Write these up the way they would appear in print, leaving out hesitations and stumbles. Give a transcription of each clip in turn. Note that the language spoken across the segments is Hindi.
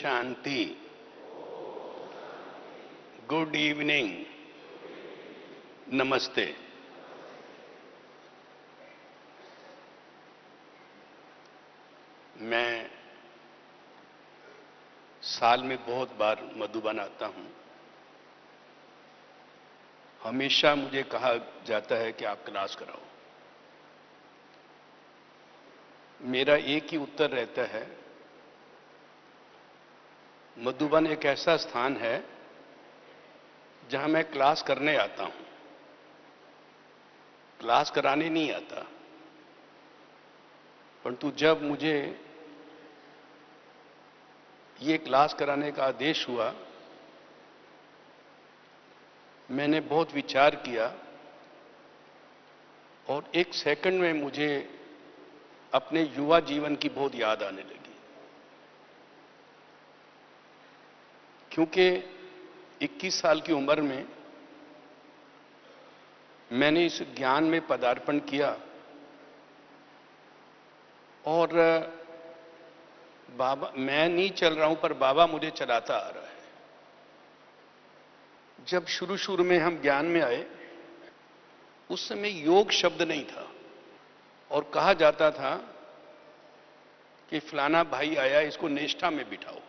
शांति। गुड इवनिंग, नमस्ते। मैं साल में बहुत बार मधुबन आता हूं। हमेशा मुझे कहा जाता है कि आप क्लास कराओ। मेरा एक ही उत्तर रहता है, मधुबन एक ऐसा स्थान है जहां मैं क्लास करने आता हूं, क्लास कराने नहीं आता। परंतु जब मुझे ये क्लास कराने का आदेश हुआ, मैंने बहुत विचार किया और एक सेकंड में मुझे अपने युवा जीवन की बहुत याद आने लगी। क्योंकि 21 साल की उम्र में मैंने इस ज्ञान में पदार्पण किया और बाबा, मैं नहीं चल रहा हूं पर बाबा मुझे चलाता आ रहा है। जब शुरू शुरू में हम ज्ञान में आए, उस समय योग शब्द नहीं था और कहा जाता था कि फलाना भाई आया, इसको निष्ठा में बिठाओ,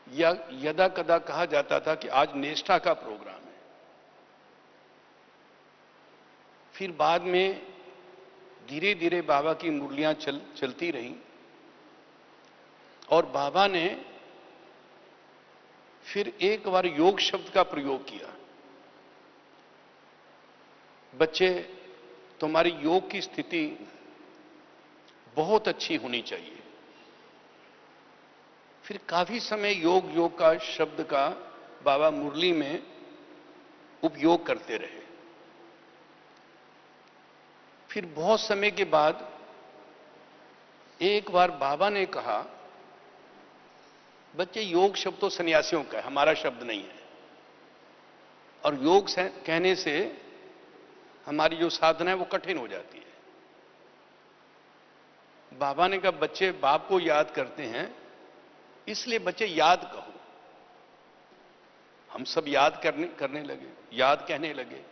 या यदा कदा कहा जाता था कि आज निष्ठा का प्रोग्राम है। फिर बाद में धीरे धीरे बाबा की मुरलियां चलती रहीं और बाबा ने फिर एक बार योग शब्द का प्रयोग किया। बच्चे, तुम्हारी योग की स्थिति बहुत अच्छी होनी चाहिए। फिर काफी समय योग योग का शब्द का बाबा मुरली में उपयोग करते रहे। फिर बहुत समय के बाद एक बार बाबा ने कहा, बच्चे योग शब्द तो सन्यासियों का है, हमारा शब्द नहीं है, और योग कहने से हमारी जो साधना है वो कठिन हो जाती है। बाबा ने कहा, बच्चे बाप को याद करते हैं, इसलिए बच्चे याद कहो। हम सब याद करने लगे, याद कहने लगे।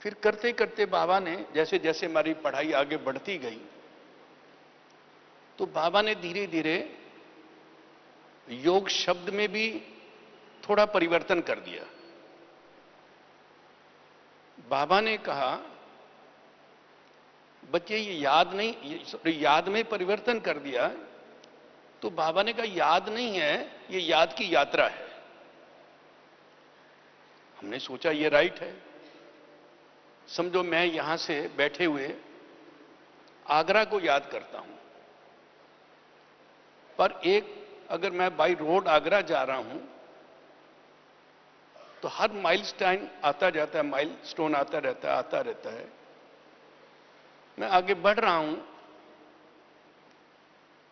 फिर करते करते बाबा ने, जैसे जैसे हमारी पढ़ाई आगे बढ़ती गई, तो बाबा ने धीरे धीरे योग शब्द में भी थोड़ा परिवर्तन कर दिया। बाबा ने कहा, बच्चे ये याद नहीं, याद में परिवर्तन कर दिया। तो बाबा ने कहा, याद नहीं है, ये याद की यात्रा है। हमने सोचा ये राइट है। समझो मैं यहां से बैठे हुए आगरा को याद करता हूं, पर अगर मैं बाई रोड आगरा जा रहा हूं तो हर माइलस्टोन आता जाता है, माइलस्टोन आता रहता है। मैं आगे बढ़ रहा हूं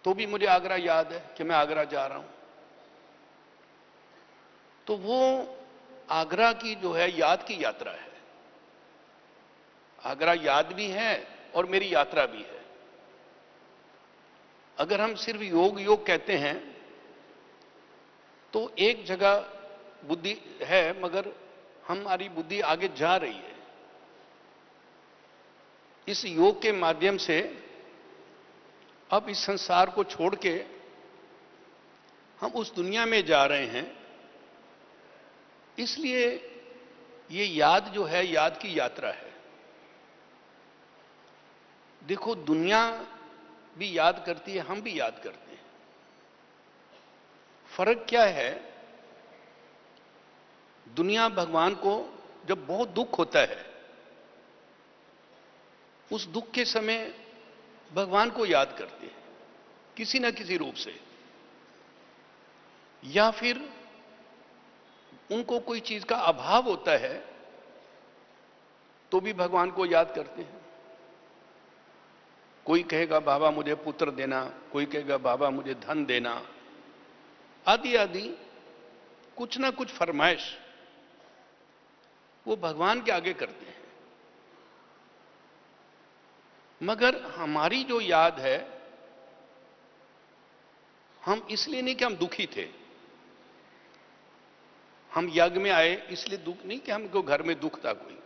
तो भी मुझे आगरा याद है कि मैं आगरा जा रहा हूं। तो वो आगरा की जो है याद की यात्रा है। आगरा याद भी है और मेरी यात्रा भी है। अगर हम सिर्फ योग योग कहते हैं तो एक जगह बुद्धि है, मगर हमारी बुद्धि आगे जा रही है। इस योग के माध्यम से अब इस संसार को छोड़ के हम उस दुनिया में जा रहे हैं। इसलिए ये याद जो है, याद की यात्रा है। देखो, दुनिया भी याद करती है, हम भी याद करते हैं। फर्क क्या है? दुनिया भगवान को जब बहुत दुख होता है, उस दुख के समय भगवान को याद करते हैं किसी ना किसी रूप से, या फिर उनको कोई चीज का अभाव होता है तो भी भगवान को याद करते हैं। कोई कहेगा बाबा मुझे पुत्र देना, कोई कहेगा बाबा मुझे धन देना, आदि आदि कुछ ना कुछ फरमाइश वो भगवान के आगे करते हैं। मगर हमारी जो याद है हम इसलिए नहीं कि हम दुखी थे, हम यज्ञ में आए इसलिए दुख नहीं कि हमको घर में दुख था, कोई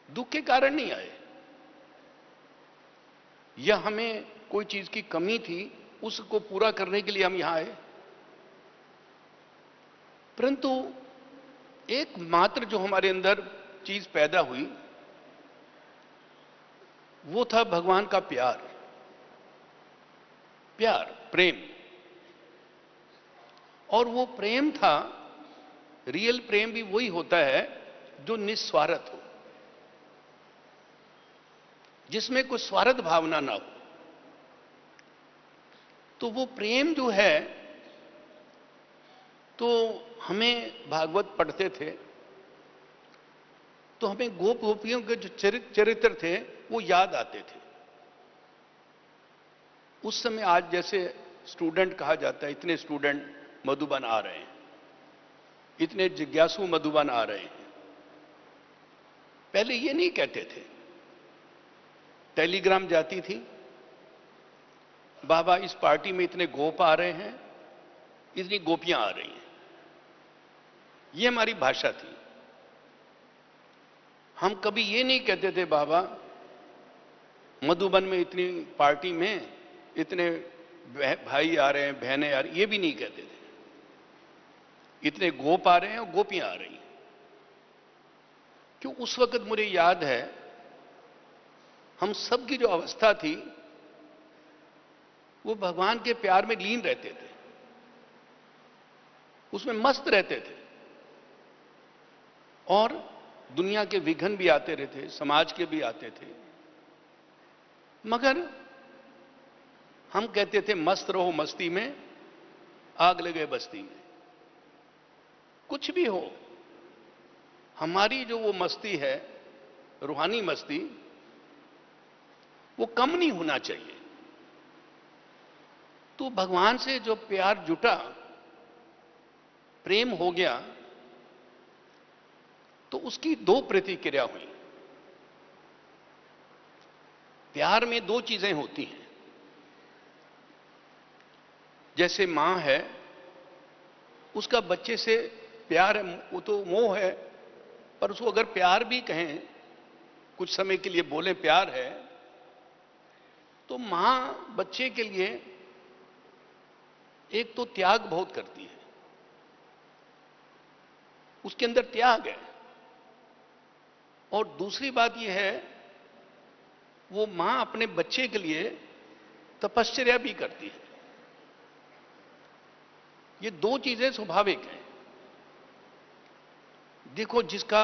दुख के कारण नहीं आए, या हमें कोई चीज की कमी थी उसको पूरा करने के लिए हम यहां आए। परंतु एकमात्र जो हमारे अंदर चीज पैदा हुई वो था भगवान का प्यार, प्यार, प्रेम। और वो प्रेम था, रियल प्रेम भी वही होता है जो निस्वार्थ हो, जिसमें कोई स्वार्थ भावना ना हो। तो वो प्रेम जो है, तो हमें भागवत पढ़ते थे तो हमें गोप गोपियों के जो चरित्र थे वो याद आते थे। उस समय आज जैसे स्टूडेंट कहा जाता है, इतने स्टूडेंट मधुबन आ रहे हैं, इतने जिज्ञासु मधुबन आ रहे हैं, पहले ये नहीं कहते थे। टेलीग्राम जाती थी, बाबा इस पार्टी में इतने गोप आ रहे हैं, इतनी गोपियां आ रही हैं, ये हमारी भाषा थी। हम कभी ये नहीं कहते थे बाबा मधुबन में इतनी पार्टी में इतने भाई आ रहे हैं, बहनें आ रही, ये भी नहीं कहते थे। इतने गोप आ रहे हैं और गोपियां आ रही हैं। क्यों? उस वक्त मुझे याद है हम सब की जो अवस्था थी वो भगवान के प्यार में लीन रहते थे, उसमें मस्त रहते थे। और दुनिया के विघ्न भी आते रहते, समाज के भी आते थे, मगर हम कहते थे मस्त रहो मस्ती में, आग लगे बस्ती में। कुछ भी हो, हमारी जो वो मस्ती है, रूहानी मस्ती, वो कम नहीं होना चाहिए। तो भगवान से जो प्यार जुटा, प्रेम हो गया, तो उसकी दो प्रतिक्रिया हुई। प्यार में दो चीजें होती हैं। जैसे मां है, उसका बच्चे से प्यार है, वो तो मोह है, पर उसको अगर प्यार भी कहें, कुछ समय के लिए बोले प्यार है, तो मां बच्चे के लिए एक तो त्याग बहुत करती है, उसके अंदर त्याग है। और दूसरी बात यह है, वो मां अपने बच्चे के लिए तपश्चर्या भी करती है। ये दो चीजें स्वाभाविक हैं। देखो, जिसका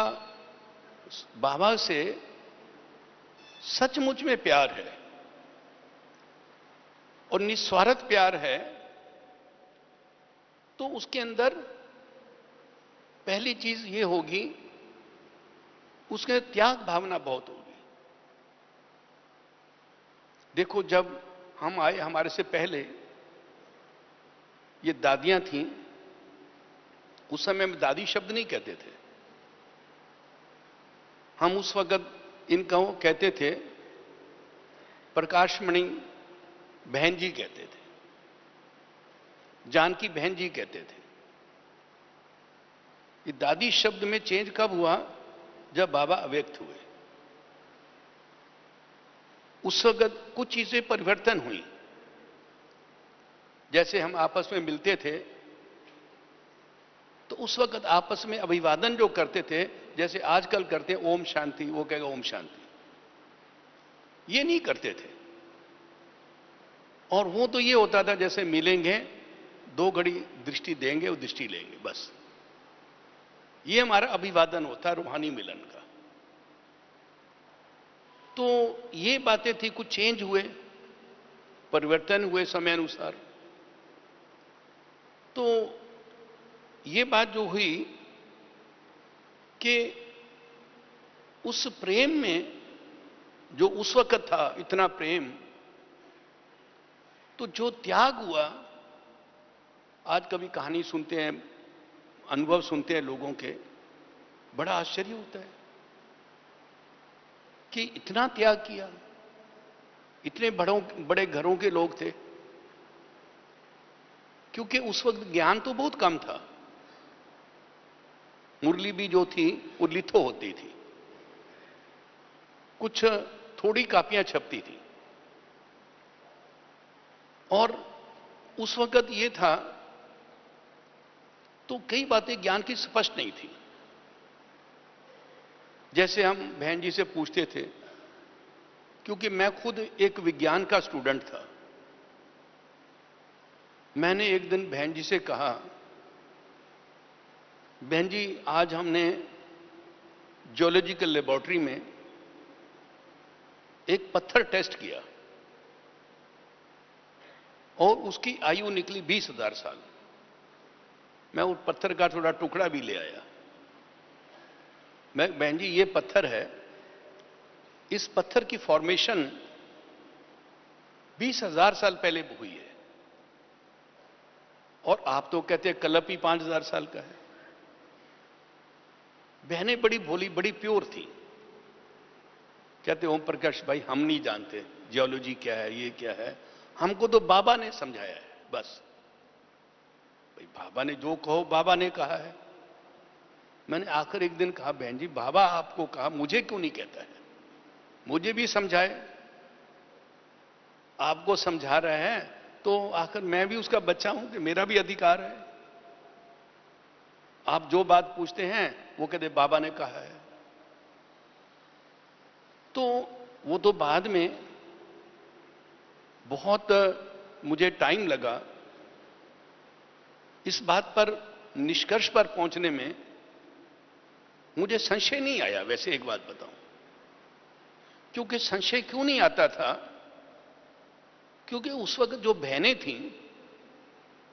बाबा से सचमुच में प्यार है और निस्वार्थ प्यार है, तो उसके अंदर पहली चीज ये होगी, उसके त्याग भावना बहुत होगी। देखो, जब हम आए, हमारे से पहले ये दादियां थीं, उस समय हम दादी शब्द नहीं कहते थे, हम उस वक्त इनको कहते थे प्रकाशमणि बहन जी कहते थे, जानकी बहन जी कहते थे। ये दादी शब्द में चेंज कब हुआ? जब बाबा अव्यक्त हुए, उस वक्त कुछ चीजें परिवर्तन हुई। जैसे हम आपस में मिलते थे तो उस वक्त आपस में अभिवादन जो करते थे, जैसे आजकल करते हैं ओम शांति, वो कहेगा ओम शांति, ये नहीं करते थे। और वो तो ये होता था जैसे मिलेंगे, दो घड़ी दृष्टि देंगे और दृष्टि लेंगे, बस। ये हमारा अभिवादन होता है रूहानी मिलन का। तो ये बातें थी, कुछ चेंज हुए, परिवर्तन हुए समय अनुसार। तो ये बात जो हुई कि उस प्रेम में जो उस वक्त था, इतना प्रेम, तो जो त्याग हुआ, आज कभी कहानी सुनते हैं, अनुभव सुनते हैं लोगों के, बड़ा आश्चर्य होता है कि इतना त्याग किया। इतने बड़े घरों के लोग थे, क्योंकि उस वक्त ज्ञान तो बहुत कम था। मुरली भी जो थी वो लिथो होती थी, कुछ थोड़ी कापियां छपती थी, और उस वक्त ये था तो कई बातें ज्ञान की स्पष्ट नहीं थी। जैसे हम बहन जी से पूछते थे, क्योंकि मैं खुद एक विज्ञान का स्टूडेंट था, मैंने एक दिन बहन जी से कहा, बहन जी आज हमने जियोलॉजिकल लेबोरेटरी में एक पत्थर टेस्ट किया और उसकी आयु निकली 20,000 साल। मैं उस पत्थर का थोड़ा टुकड़ा भी ले आया। मैं, बहन जी ये पत्थर है, इस पत्थर की फॉर्मेशन 20,000 साल पहले हुई है, और आप तो कहते हैं कलप ही 5,000 साल का है। बहनें बड़ी भोली, बड़ी प्योर थी, कहते ओम प्रकाश भाई हम नहीं जानते जियोलॉजी क्या है, ये क्या है, हमको तो बाबा ने समझाया है बस। भाई बाबा ने जो कहो, बाबा ने कहा है। मैंने आखिर एक दिन कहा, बहन जी बाबा आपको कहा, मुझे क्यों नहीं कहता है, मुझे भी समझाए। आपको समझा रहे हैं तो आखिर मैं भी उसका बच्चा हूं कि मेरा भी अधिकार है। आप जो बात पूछते हैं वो कहते बाबा ने कहा है। तो वो तो बाद में बहुत मुझे टाइम लगा इस बात पर निष्कर्ष पर पहुंचने में। मुझे संशय नहीं आया, वैसे एक बात बताऊं, क्योंकि संशय क्यों नहीं आता था, क्योंकि उस वक्त जो बहनें थीं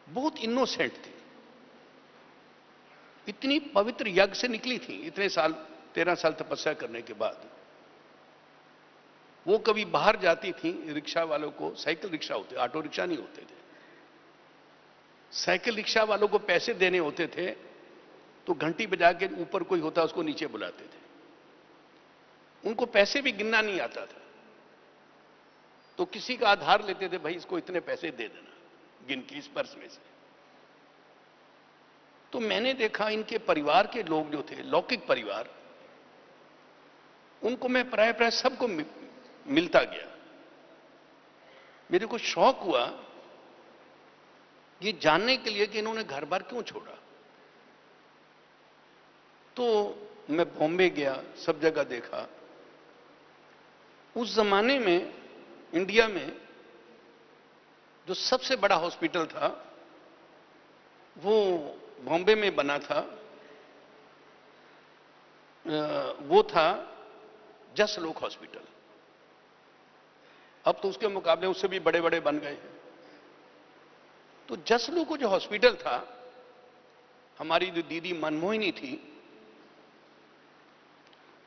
बहुत इनोसेंट थी, इतनी पवित्र यज्ञ से निकली थी, इतने साल 13 साल तपस्या करने के बाद। वो कभी बाहर जाती थी, रिक्शा वालों को, साइकिल रिक्शा होते, ऑटो रिक्शा नहीं होते थे, साइकिल रिक्शा वालों को पैसे देने होते थे तो घंटी बजा के ऊपर कोई होता उसको नीचे बुलाते थे। उनको पैसे भी गिनना नहीं आता था, तो किसी का आधार लेते थे, भाई इसको इतने पैसे दे देना, गिन के इस पर्स में से। तो मैंने देखा इनके परिवार के लोग जो थे, लौकिक परिवार, उनको मैं प्राय सबको मिलता गया। मेरे को शौक हुआ ये जानने के लिए कि इन्होंने घर बार क्यों छोड़ा। तो मैं बॉम्बे गया, सब जगह देखा। उस जमाने में इंडिया में जो सबसे बड़ा हॉस्पिटल था वो बॉम्बे में बना था, वो था जसलोक हॉस्पिटल। अब तो उसके मुकाबले उससे भी बड़े बड़े बन गए हैं। तो जसलोक जो हॉस्पिटल था, हमारी जो दीदी मनमोहिनी थी,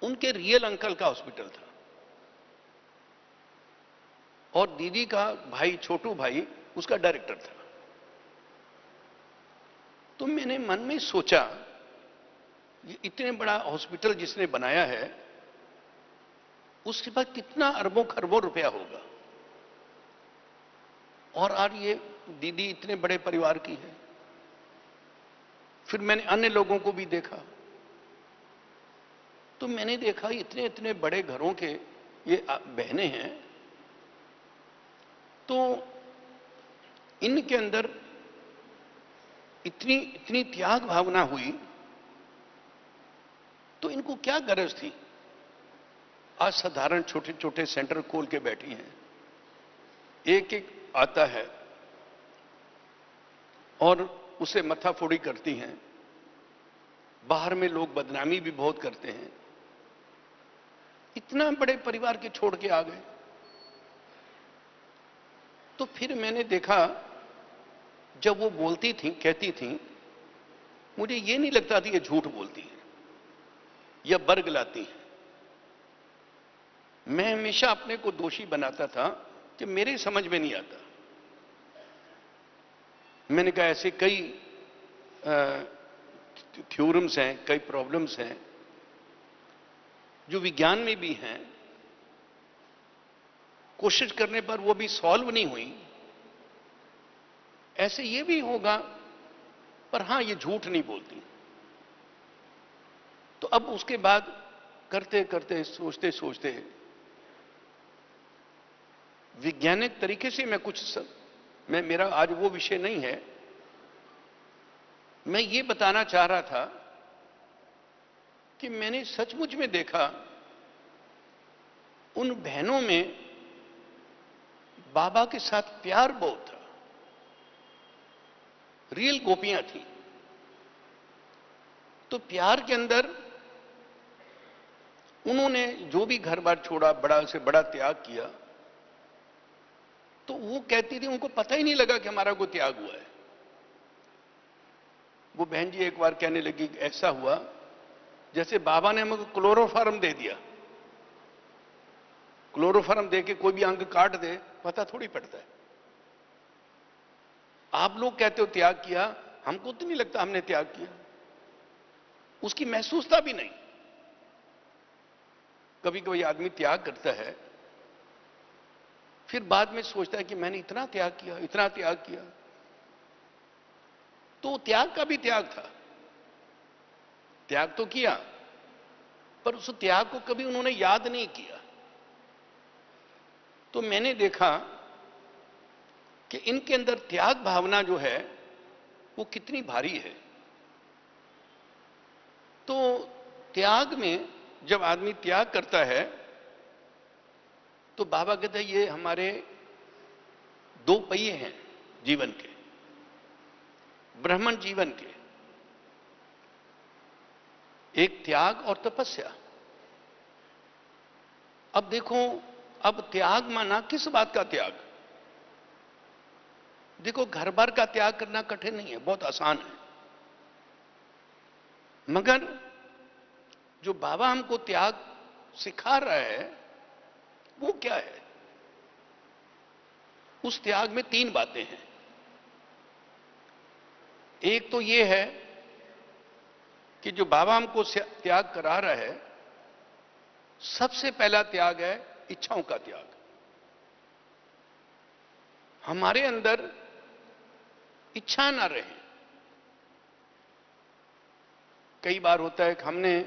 उनके रियल अंकल का हॉस्पिटल था, और दीदी का भाई, छोटू भाई, उसका डायरेक्टर था। तो मैंने मन में सोचा, ये इतने बड़ा हॉस्पिटल जिसने बनाया है उसके पास कितना अरबों खरबों रुपया होगा, और आज ये दीदी इतने बड़े परिवार की है। फिर मैंने अन्य लोगों को भी देखा, तो मैंने देखा इतने इतने बड़े घरों के ये बहनें हैं, तो इनके अंदर इतनी इतनी त्याग भावना हुई, तो इनको क्या गरज थी। आज साधारण छोटे छोटे सेंटर खोल के बैठी हैं, एक एक आता है और उसे मत्थाफोड़ी करती हैं। बाहर में लोग बदनामी भी बहुत करते हैं। इतना बड़े परिवार के छोड़ के आ गए। तो फिर मैंने देखा, जब वो बोलती थी, कहती थी, मुझे ये नहीं लगता था ये झूठ बोलती है या बरगलाती है। मैं हमेशा अपने को दोषी बनाता था कि मेरे समझ में नहीं आता। मैंने कहा ऐसे कई थ्योरम्स हैं, कई प्रॉब्लम्स हैं जो विज्ञान में भी हैं, कोशिश करने पर वो भी सॉल्व नहीं हुई। ऐसे ये भी होगा, पर हां ये झूठ नहीं बोलती। तो अब उसके बाद करते करते सोचते सोचते वैज्ञानिक तरीके से मैं मैं मेरा आज वो विषय नहीं है। मैं ये बताना चाह रहा था कि मैंने सचमुच में देखा उन बहनों में बाबा के साथ प्यार बहुत था, रियल गोपियां थी। तो प्यार के अंदर उन्होंने जो भी घर बार छोड़ा, बड़ा से बड़ा त्याग किया, तो वो कहती थी उनको पता ही नहीं लगा कि हमारा कोई त्याग हुआ है। वो बहन जी एक बार कहने लगी, ऐसा हुआ जैसे बाबा ने हमको क्लोरोफार्म दे दिया। क्लोरोफार्म देके कोई भी अंग काट दे, पता थोड़ी पड़ता है। आप लोग कहते हो त्याग किया, हमको तो नहीं लगता हमने त्याग किया, उसकी महसूसता भी नहीं। कभी कभी आदमी त्याग करता है, फिर बाद में सोचता है कि मैंने इतना त्याग किया, इतना त्याग किया। तो त्याग का भी त्याग था, त्याग तो किया, पर उस त्याग को कभी उन्होंने याद नहीं किया। तो मैंने देखा कि इनके अंदर त्याग भावना जो है वो कितनी भारी है। तो त्याग में जब आदमी त्याग करता है तो बाबा कहते हैं ये हमारे दो पहिए हैं जीवन के, ब्राह्मण जीवन के, एक त्याग और तपस्या। अब देखो, अब त्याग माना किस बात का त्याग? देखो, घर बार का त्याग करना कठिन नहीं है, बहुत आसान है। मगर जो बाबा हमको त्याग सिखा रहा है वो क्या है? उस त्याग में तीन बातें हैं। एक तो ये है कि जो बाबा हमको त्याग करा रहा है, सबसे पहला त्याग है इच्छाओं का त्याग। हमारे अंदर इच्छा ना रहे। कई बार होता है कि हमने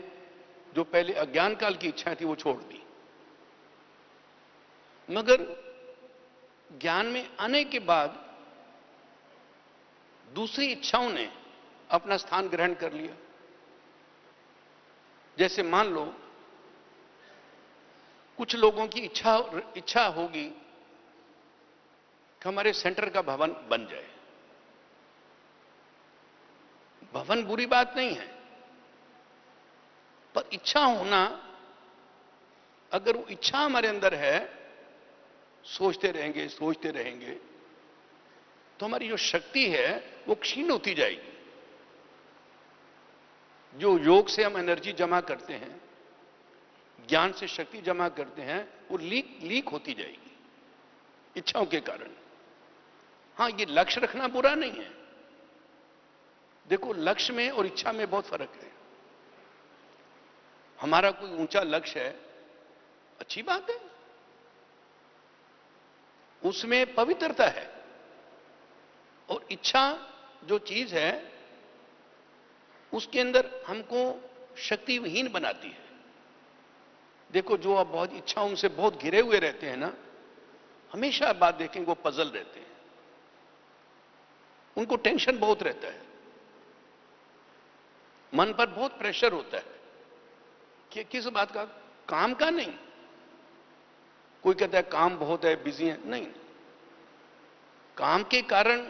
जो पहले अज्ञान काल की इच्छाएं थी वो छोड़ दी, मगर ज्ञान में आने के बाद दूसरी इच्छाओं ने अपना स्थान ग्रहण कर लिया। जैसे मान लो कुछ लोगों की इच्छा होगी कि हमारे सेंटर का भवन बन जाए। भवन बुरी बात नहीं है, पर इच्छा होना, अगर वो इच्छा हमारे अंदर है, सोचते रहेंगे तो हमारी जो शक्ति है वो क्षीण होती जाएगी। जो योग से हम एनर्जी जमा करते हैं, ज्ञान से शक्ति जमा करते हैं, वो लीक होती जाएगी इच्छाओं के कारण। हां, ये लक्ष्य रखना बुरा नहीं है। देखो, लक्ष्य में और इच्छा में बहुत फर्क है। हमारा कोई ऊंचा लक्ष्य है, अच्छी बात है, उसमें पवित्रता है। और इच्छा जो चीज है उसके अंदर हमको शक्तिविहीन बनाती है। देखो, जो आप बहुत इच्छाओं से बहुत घिरे हुए रहते हैं ना, हमेशा बात देखेंगे वो पजल रहते हैं, उनको टेंशन बहुत रहता है, मन पर बहुत प्रेशर होता है कि किस बात का? काम का नहीं। कोई कहता है काम बहुत है, बिजी है, नहीं। काम के कारण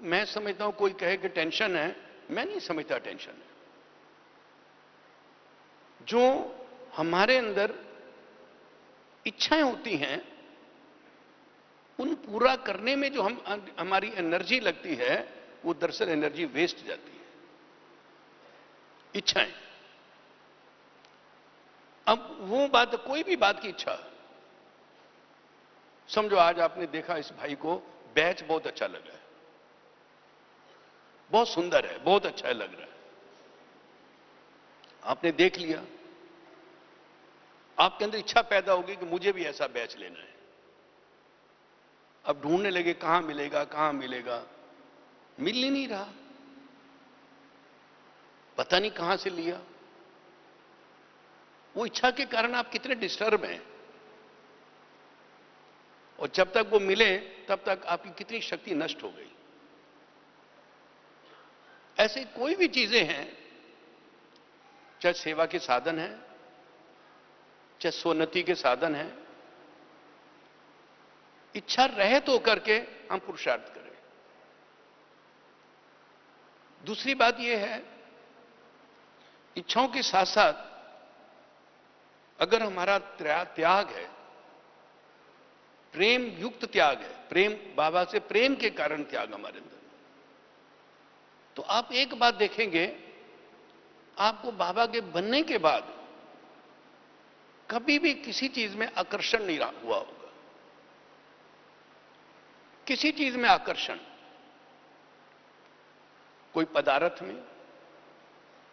मैं समझता हूं, कोई कहे कि टेंशन है, मैं नहीं समझता टेंशन है। जो हमारे अंदर इच्छाएं होती हैं, उन पूरा करने में जो हमारी एनर्जी लगती है, वो दरअसल एनर्जी वेस्ट जाती है, इच्छाएं। अब वो बात, कोई भी बात की इच्छा, समझो आज आपने देखा इस भाई को बैच बहुत अच्छा लगा है, बहुत सुंदर है, बहुत अच्छा लग रहा है, आपने देख लिया, आपके अंदर इच्छा पैदा होगी कि मुझे भी ऐसा बैच लेना है। अब ढूंढने लगे कहां मिलेगा, कहां मिलेगा। मिल ही नहीं रहा, पता नहीं कहां से लिया। वो इच्छा के कारण आप कितने डिस्टर्ब हैं, और जब तक वो मिले तब तक आपकी कितनी शक्ति नष्ट हो गई। ऐसे कोई भी चीजें हैं, चाहे सेवा के साधन है, चाहे सोन्नति के साधन है, इच्छा रहित होकर के हम पुरुषार्थ करें। दूसरी बात यह है, इच्छाओं के साथ साथ अगर हमारा त्याग है, प्रेम युक्त त्याग है, प्रेम बाबा से प्रेम के कारण त्याग हमारे अंदर, तो आप एक बात देखेंगे, आपको बाबा के बनने के बाद कभी भी किसी चीज में आकर्षण नहीं हुआ होगा। किसी चीज में आकर्षण, कोई पदार्थ में,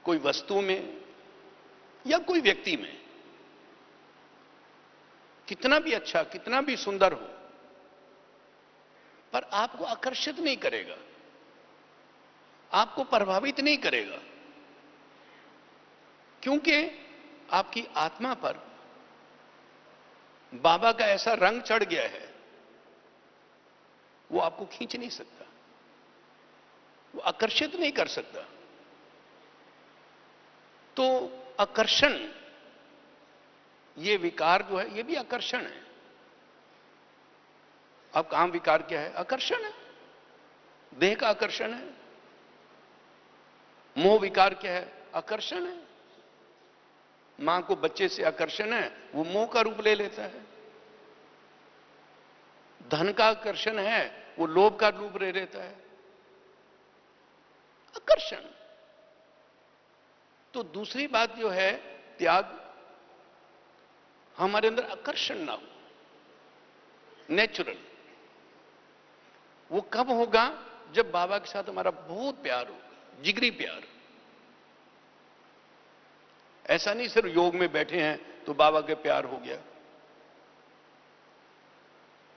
कोई वस्तु में, या कोई व्यक्ति में, कितना भी अच्छा, कितना भी सुंदर हो, पर आपको आकर्षित नहीं करेगा, आपको प्रभावित नहीं करेगा, क्योंकि आपकी आत्मा पर बाबा का ऐसा रंग चढ़ गया है, वो आपको खींच नहीं सकता, वो आकर्षित नहीं कर सकता। तो आकर्षण, ये विकार जो है, ये भी आकर्षण है। अब काम विकार क्या है? आकर्षण है, देह का आकर्षण है। मोह विकार क्या है? आकर्षण है। मां को बच्चे से आकर्षण है, वो मोह का रूप ले लेता है। धन का आकर्षण है, वो लोभ का रूप ले लेता है। आकर्षण। तो दूसरी बात जो है, त्याग, हमारे अंदर आकर्षण ना हो, नेचुरल। वो कब होगा? जब बाबा के साथ हमारा बहुत प्यार होगा, जिगरी प्यार। ऐसा नहीं सिर्फ योग में बैठे हैं तो बाबा के प्यार हो गया।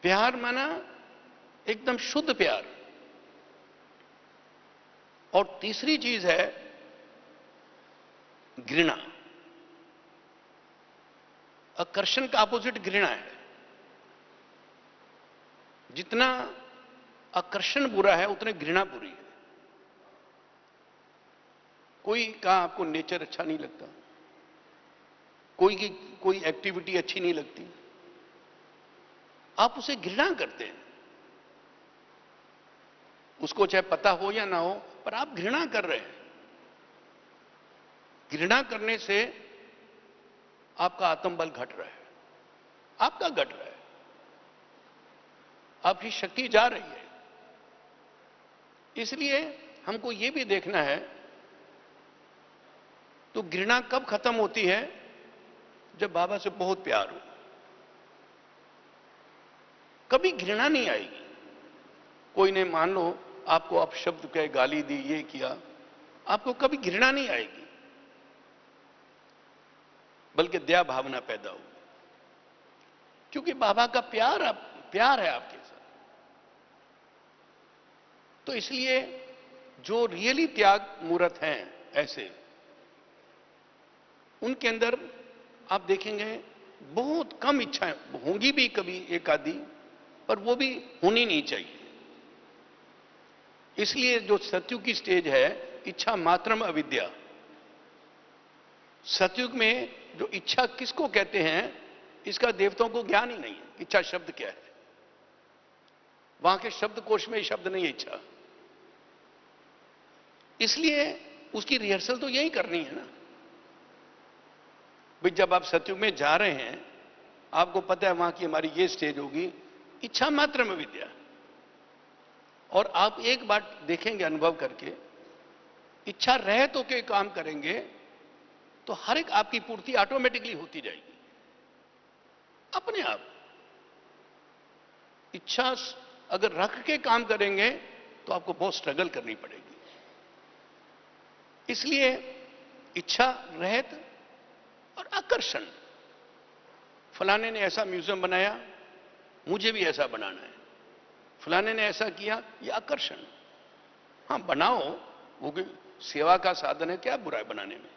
प्यार माना एकदम शुद्ध प्यार। और तीसरी चीज है घृणा। आकर्षण का अपोजिट घृणा है। जितना आकर्षण बुरा है उतने घृणा बुरी है। कोई का आपको नेचर अच्छा नहीं लगता, कोई एक्टिविटी अच्छी नहीं लगती, आप उसे घृणा करते हैं। उसको चाहे पता हो या ना हो, पर आप घृणा कर रहे हैं। घृणा करने से आपका आत्मबल घट रहा है, आपका घट रहा है, आपकी शक्ति जा रही है। इसलिए हमको यह भी देखना है, तो घृणा कब खत्म होती है? जब बाबा से बहुत प्यार हो। कभी घृणा नहीं आएगी। कोई ने मान लो आपको अपशब्द कहे, गाली दी, ये किया, आपको कभी घृणा नहीं आएगी, बल्कि दया भावना पैदा होगी, क्योंकि बाबा का प्यार है आपके साथ। तो इसलिए जो रियली त्याग मूर्त हैं ऐसे, उनके अंदर आप देखेंगे बहुत कम इच्छाएं होंगी, भी कभी एक आधी, पर वो भी होनी नहीं चाहिए। इसलिए जो सतयुग की स्टेज है, इच्छा मात्रम अविद्या। सतयुग में जो इच्छा किसको कहते हैं, इसका देवताओं को ज्ञान ही नहीं है। इच्छा शब्द क्या है? वहां के शब्दकोश में शब्द नहीं है इच्छा। इसलिए उसकी रिहर्सल तो यही करनी है ना भाई। जब आप सतयुग में जा रहे हैं, आपको पता है वहां की हमारी ये स्टेज होगी, इच्छा मात्र में विद्या। और आप एक बात देखेंगे अनुभव करके, इच्छा रहे तो के काम करेंगे तो हर एक आपकी पूर्ति ऑटोमेटिकली होती जाएगी अपने आप। इच्छा अगर रख के काम करेंगे तो आपको बहुत स्ट्रगल करनी पड़ेगी। इसलिए इच्छा रहित और आकर्षण। फलाने ने ऐसा म्यूजियम बनाया, मुझे भी ऐसा बनाना है। फलाने ने ऐसा किया, यह आकर्षण। हाँ बनाओ, वो भी सेवा का साधन है, क्या बुरा है बनाने में।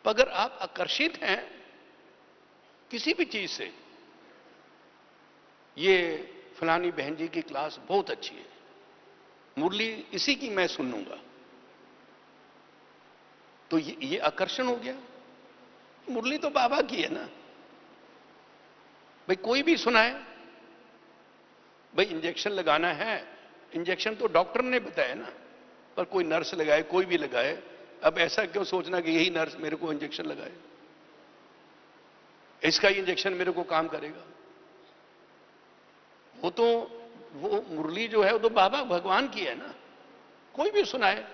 पर अगर आप आकर्षित हैं किसी भी चीज से, ये फलानी बहन जी की क्लास बहुत अच्छी है, मुरली इसी की मैं सुन लूंगा, तो ये आकर्षण हो गया। मुरली तो बाबा की है ना भाई, कोई भी सुनाए भाई। इंजेक्शन लगाना है, इंजेक्शन तो डॉक्टर ने बताया ना, पर कोई नर्स लगाए, कोई भी लगाए। अब ऐसा क्यों सोचना कि यही नर्स मेरे को इंजेक्शन लगाए, इसका ही इंजेक्शन मेरे को काम करेगा। वो मुरली जो है वो तो बाबा भगवान की है ना, कोई भी सुनाए।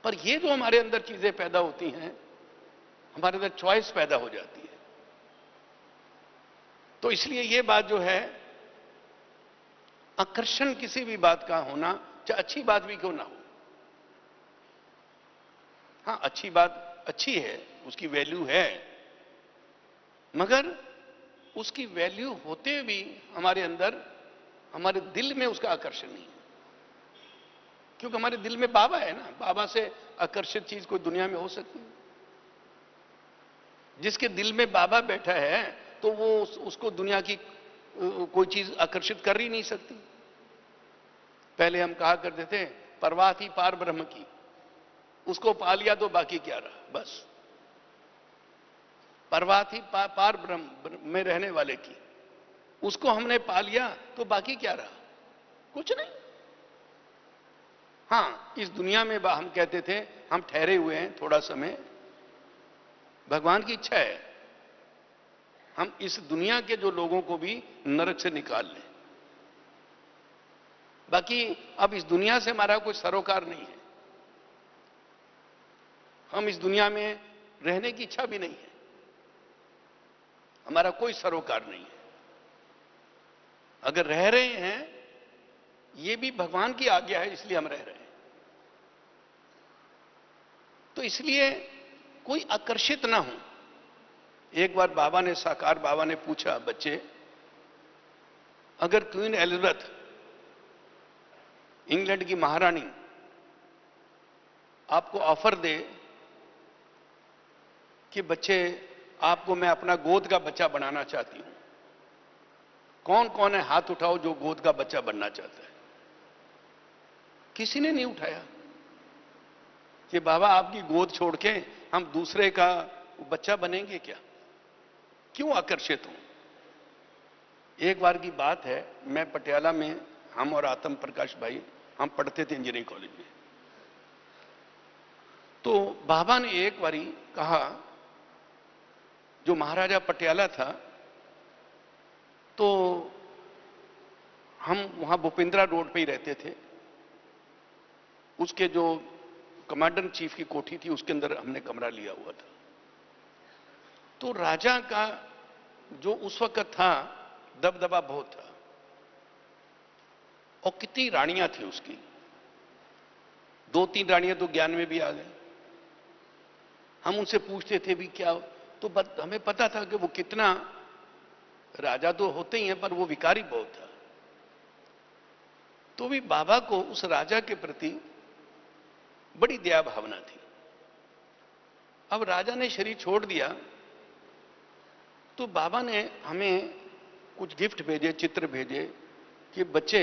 पर ये जो हमारे अंदर चीजें पैदा होती हैं, हमारे अंदर चॉइस पैदा हो जाती है। तो इसलिए ये बात जो है, आकर्षण किसी भी बात का होना, चाहे अच्छी बात भी क्यों ना हो। हाँ, अच्छी बात अच्छी है, उसकी वैल्यू है, मगर उसकी वैल्यू होते भी हमारे अंदर, हमारे दिल में उसका आकर्षण नहीं है। क्योंकि हमारे दिल में बाबा है ना, बाबा से आकर्षित चीज कोई दुनिया में हो सकती है? जिसके दिल में बाबा बैठा है तो वो उसको दुनिया की कोई चीज आकर्षित कर ही नहीं सकती। पहले हम कहा करते थे परवाह थी पार ब्रह्म की, उसको पा लिया तो बाकी क्या रहा, बस। परवाह थी पार ब्रह्म में रहने वाले की, उसको हमने पा लिया तो बाकी क्या रहा, कुछ नहीं। हाँ, इस दुनिया में हम कहते थे हम ठहरे हुए हैं थोड़ा समय, भगवान की इच्छा है हम इस दुनिया के जो लोगों को भी नरक से निकाल लें। बाकी अब इस दुनिया से हमारा कोई सरोकार नहीं है, हम इस दुनिया में रहने की इच्छा भी नहीं है, हमारा कोई सरोकार नहीं है। अगर रह रहे हैं ये भी भगवान की आज्ञा है, इसलिए हम रह रहे हैं। तो इसलिए कोई आकर्षित ना हो। एक बार बाबा ने, साकार बाबा ने पूछा, बच्चे अगर क्वीन एलिजाबेथ इंग्लैंड की महारानी आपको ऑफर दे कि बच्चे आपको मैं अपना गोद का बच्चा बनाना चाहती हूं, कौन कौन है हाथ उठाओ जो गोद का बच्चा बनना चाहता है? किसी ने नहीं उठाया कि बाबा आपकी गोद छोड़ के हम दूसरे का बच्चा बनेंगे क्या? क्यों आकर्षित हूं? एक बार की बात है, मैं पटियाला में, हम और आत्म प्रकाश भाई हम पढ़ते थे इंजीनियरिंग कॉलेज में। तो बाबा ने एक बारी कहा, जो महाराजा पटियाला था, तो हम वहां भूपेंद्रा रोड पे ही रहते थे, उसके जो कमांडर इन चीफ की कोठी थी उसके अंदर हमने कमरा लिया हुआ था। तो राजा का जो उस वक्त था दबदबा बहुत था, और कितनी रानियां थी उसकी, 2-3 रानियां तो ज्ञान में भी आ गए। हम उनसे पूछते थे भी क्या, तो हमें पता था कि वो कितना, राजा तो होते ही हैं पर वो विकारी बहुत था। तो भी बाबा को उस राजा के प्रति बड़ी दया भावना थी। अब राजा ने शरीर छोड़ दिया तो बाबा ने हमें कुछ गिफ्ट भेजे, चित्र भेजे कि बच्चे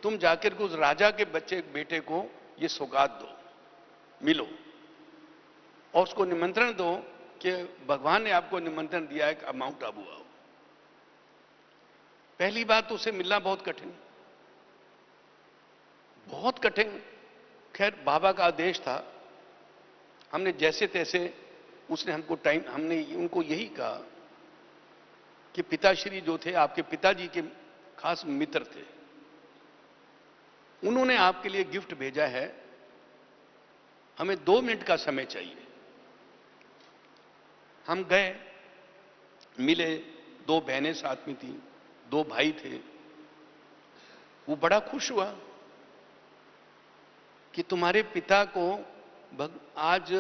तुम जाकर के उस राजा के बच्चे बेटे को ये सौगात दो, मिलो और उसको निमंत्रण दो कि भगवान ने आपको निमंत्रण दिया है कि आप माउंट आबू आओ। पहली बात तो उसे मिलना बहुत कठिन, बहुत कठिन। खैर बाबा का आदेश था, हमने जैसे तैसे, उसने हमको टाइम, हमने उनको यही कहा कि पिताश्री जो थे आपके पिताजी के खास मित्र थे, उन्होंने आपके लिए गिफ्ट भेजा है, हमें 2 मिनट का समय चाहिए। हम गए, मिले, 2 बहनें साथ में थी, 2 भाई थे। वो बड़ा खुश हुआ कि तुम्हारे पिता को आज,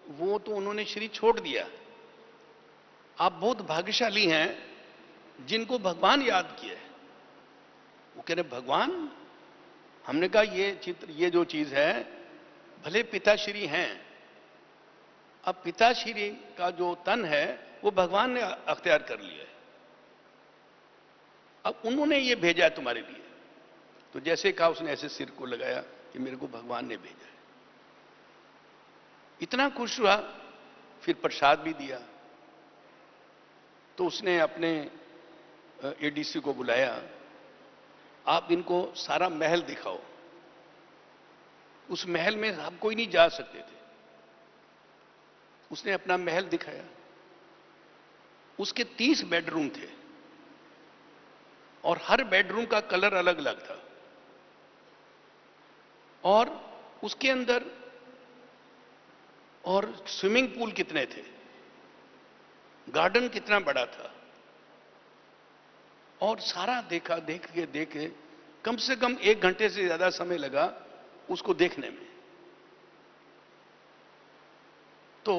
वो तो उन्होंने शरीर छोड़ दिया, आप बहुत भाग्यशाली हैं जिनको भगवान याद किया है। वो कह रहे भगवान, हमने कहा ये चित्र, ये जो चीज है, भले पिताश्री हैं, अब पिताश्री का जो तन है वो भगवान ने अख्तियार कर लिया है, अब उन्होंने ये भेजा है तुम्हारे लिए। तो जैसे कहा उसने ऐसे सिर को लगाया कि मेरे को भगवान ने भेजा है। इतना खुश हुआ, फिर प्रसाद भी दिया। तो उसने अपने एडीसी को बुलाया, आप इनको सारा महल दिखाओ। उस महल में हम कोई नहीं जा सकते थे। उसने अपना महल दिखाया। उसके 30 बेडरूम थे और हर बेडरूम का कलर अलग अलग था, और उसके अंदर और स्विमिंग पूल कितने थे, गार्डन कितना बड़ा था, और सारा देखा। देखे कम से कम 1 घंटे से ज्यादा समय लगा उसको देखने में। तो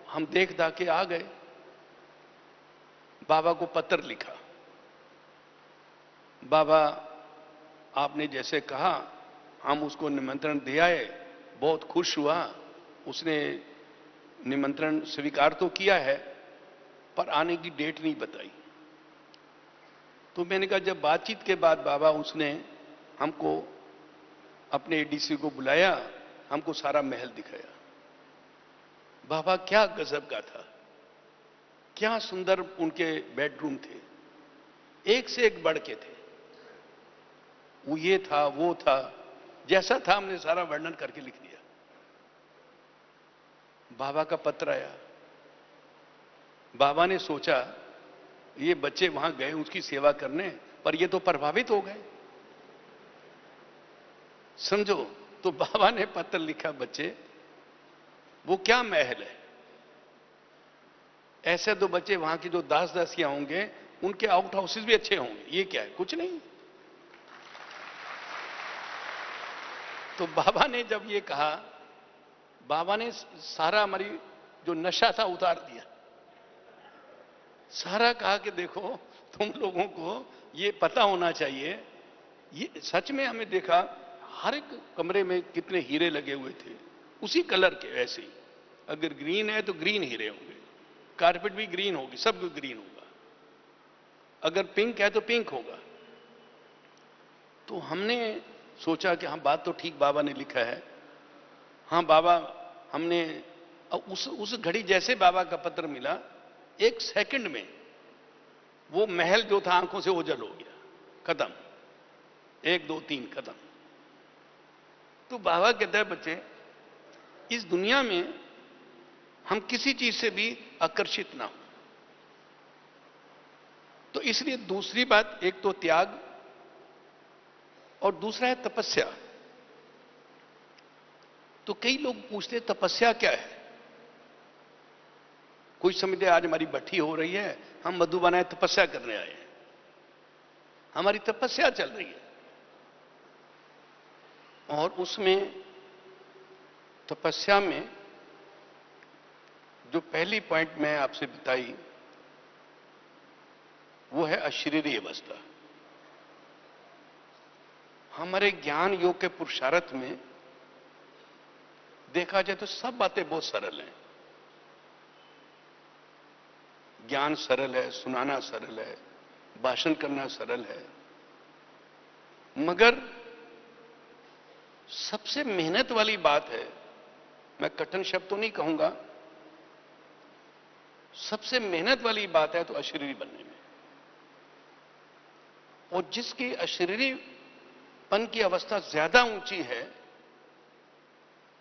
हम देख दाख के आ गए। बाबा को पत्र लिखा, बाबा आपने जैसे कहा हम उसको निमंत्रण दे आए, बहुत खुश हुआ, उसने निमंत्रण स्वीकार तो किया है पर आने की डेट नहीं बताई। तो मैंने कहा, जब बातचीत के बाद बाबा उसने हमको अपने एडीसी को बुलाया, हमको सारा महल दिखाया। बाबा क्या गजब का था, क्या सुंदर उनके बेडरूम थे, एक से एक बढ़ के थे। वो ये था, वो था, जैसा था हमने सारा वर्णन करके लिख दिया। बाबा का पत्र आया। बाबा ने सोचा ये बच्चे वहां गए उसकी सेवा करने, पर ये तो प्रभावित हो गए, समझो। तो बाबा ने पत्र लिखा, बच्चे वो क्या महल है, ऐसे तो बच्चे वहां की जो दास दासियां होंगे उनके आउट हाउसेस भी अच्छे होंगे, ये क्या है, कुछ नहीं। तो बाबा ने जब ये कहा, बाबा ने सारा हमारी जो नशा था उतार दिया। सारा कहा कि देखो तुम लोगों को ये पता होना चाहिए, ये सच में हमें देखा हर एक कमरे में कितने हीरे लगे हुए थे, उसी कलर के। वैसे ही अगर ग्रीन है तो ग्रीन हीरे होंगे, कारपेट भी ग्रीन होगी, सब ग्रीन होगा, अगर पिंक है तो पिंक होगा। तो हमने सोचा कि हाँ बात तो ठीक बाबा ने लिखा है। हाँ बाबा, हमने उस घड़ी जैसे बाबा का पत्र मिला, 1 सेकंड में वो महल जो था आंखों से ओझल हो गया, खत्म, 1 2 3 खत्म। तो बाबा कहता है, बच्चे इस दुनिया में हम किसी चीज से भी आकर्षित ना हो। तो इसलिए दूसरी बात, एक तो त्याग और दूसरा है तपस्या। तो कई लोग पूछते हैं तपस्या क्या है। कोई समझते आज हमारी भट्ठी हो रही है, हम मधु बनाए तपस्या करने आए हैं, हमारी तपस्या चल रही है। और उसमें तपस्या में जो पहली पॉइंट मैं आपसे बताई वो है अशरीरी अवस्था। हमारे ज्ञान योग के पुरुषार्थ में देखा जाए तो सब बातें बहुत सरल हैं। ज्ञान सरल है, सुनाना सरल है, भाषण करना सरल है, मगर सबसे मेहनत वाली बात है, मैं कठिन शब्द तो नहीं कहूंगा, सबसे मेहनत वाली बात है तो अशरीरी बनने में। और जिसकी अशरीरीपन की अवस्था ज्यादा ऊंची है